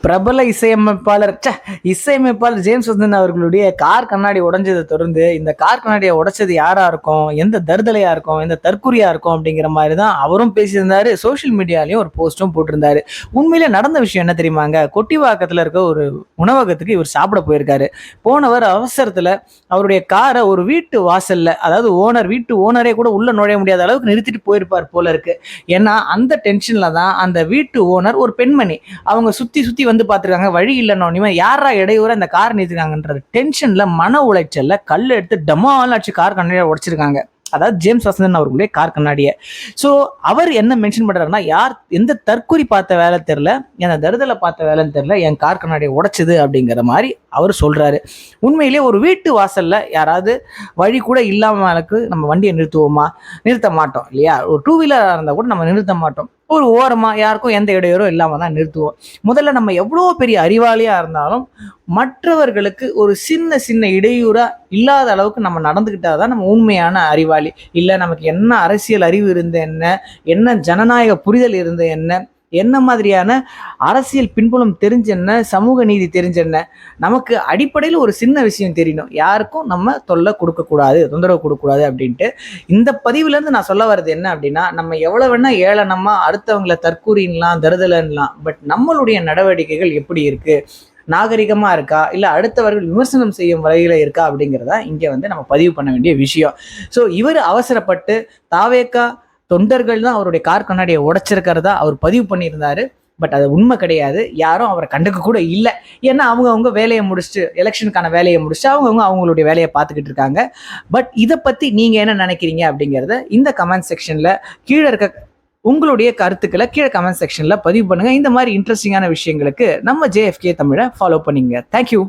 பிரபல இசையமைப்பாளர் ஜேம்ஸ் வசந்தன் அவர்களுடைய கார் கண்ணாடி உடைஞ்சதை தொடர்ந்து இந்த கார் கண்ணாடியை உடைச்சது யாரா இருக்கும், எந்த தருதலையா இருக்கும், எந்த தற்குறியா இருக்கும் அப்படிங்கிற மாதிரி தான் அவரும் பேசியிருந்தாரு. சோஷியல் மீடியாலையும் ஒரு போஸ்டும் போட்டிருந்தாரு. உண்மையிலே நடந்த விஷயம் என்ன தெரியுமாங்க? கொட்டிவாக்கத்தில் இருக்க ஒரு உணவகத்துக்கு இவர் சாப்பிட போயிருக்காரு. போனவர் அவசரத்துல அவருடைய காரை ஒரு வீட்டு வாசல்ல, அதாவது வீட்டு ஓனரே கூட உள்ள நுழைய முடியாத அளவுக்கு நிறுத்திட்டு போயிருப்பார் போல இருக்கு. ஏன்னா அந்த டென்ஷன்ல தான் அந்த வீட்டு ஓனர் ஒரு பெண்மணி அவங்க சுத்தி சுத்தி வந்து பார்த்துருக்காங்க. வழி இல்லைன்னு யாரா இடையூற இந்த கார் நிறுத்திருக்காங்கன்ற டென்ஷன்ல, மன உளைச்சல்ல கல் எடுத்து டமால் அடிச்சு கார் கண்ணாடியை உடைச்சிருக்காங்க. அதாவது ஜேம்ஸ் வசந்தன் அவர்களுடைய கார் கண்ணாடியை. ஸோ அவர் என்ன மென்ஷன் பண்றாருன்னா, யார் எந்த தற்குறி பார்த்த வேலை தெரியல, எந்த தருதலை பார்த்த வேலைன்னு தெரியல, என் கார் கண்ணாடியை உடைச்சது அப்படிங்கிற மாதிரி அவர் சொல்றாரு. உண்மையிலேயே ஒரு வீட்டு வாசல்ல யாராவது வழி கூட இல்லாமலுக்கு நம்ம வண்டியை நிறுத்துவோமா? நிறுத்த மாட்டோம் இல்லையா? ஒரு 2 வீலராக இருந்தால் கூட நம்ம நிறுத்த மாட்டோம். ஒரு ஓரமா யாருக்கும் எந்த இடையூறும் இல்லாம தான் நிறுத்துவோம். முதல்ல நம்ம எவ்வளோ பெரிய அறிவாளியா இருந்தாலும் மற்றவர்களுக்கு ஒரு சின்ன சின்ன இடையூறா இல்லாத அளவுக்கு நம்ம நடந்துக்கிட்டாதான் நம்ம உண்மையான அறிவாளி. இல்லை நமக்கு என்ன அரசியல் அறிவு இருந்த என்ன ஜனநாயக புரிதல் இருந்த என்ன மாதிரியான அரசியல் பின்புலம் தெரிஞ்ச சமூக நீதி தெரிஞ்ச நமக்கு அடிப்படையில் ஒரு சின்ன விஷயம் தெரியணும். யாருக்கும் நம்ம தொல்லை கொடுக்கக்கூடாது, தொந்தரவு கொடுக்கக்கூடாது அப்படின்ட்டு. இந்த பதிவுலேருந்து நான் சொல்ல வர்றது என்ன அப்படின்னா, நம்ம எவ்வளோ வேணா ஏளனமா அடுத்தவங்களை தற்கூறின்லாம் தருதலன்லாம், பட் நம்மளுடைய நடவடிக்கைகள் எப்படி இருக்கு, நாகரிகமா இருக்கா, இல்லை அடுத்தவர்கள் விமர்சனம் செய்யும் வகையில் இருக்கா அப்படிங்கிறதா இங்கே நம்ம பதிவு பண்ண வேண்டிய விஷயம். ஸோ இவர் அவசரப்பட்டு தாவேக்கா தொண்டர்கள் தான் அவருடைய கார் கண்ணாடியை உடைச்சிருக்கிறதா அவர் பதிவு பண்ணியிருந்தாரு. பட் அது உண்மை கிடையாது. யாரும் அவரை கண்டுக்க கூட இல்லை. ஏன்னா அவங்க வேலையை முடிச்சுட்டு, எலெக்ஷனுக்கான வேலையை முடிச்சுட்டு அவங்களுடைய வேலையை பார்த்துக்கிட்டு இருக்காங்க. பட் இதை பற்றி நீங்கள் என்ன நினைக்கிறீங்க அப்படிங்கிறத இந்த கமெண்ட் செக்ஷனில் கீழே இருக்க உங்களுடைய கருத்துக்களை கீழே கமெண்ட் செக்ஷனில் பதிவு பண்ணுங்கள். இந்த மாதிரி இன்ட்ரெஸ்டிங்கான விஷயங்களுக்கு நம்ம JFK தமிழை ஃபாலோ பண்ணிங்க. தேங்க்யூ.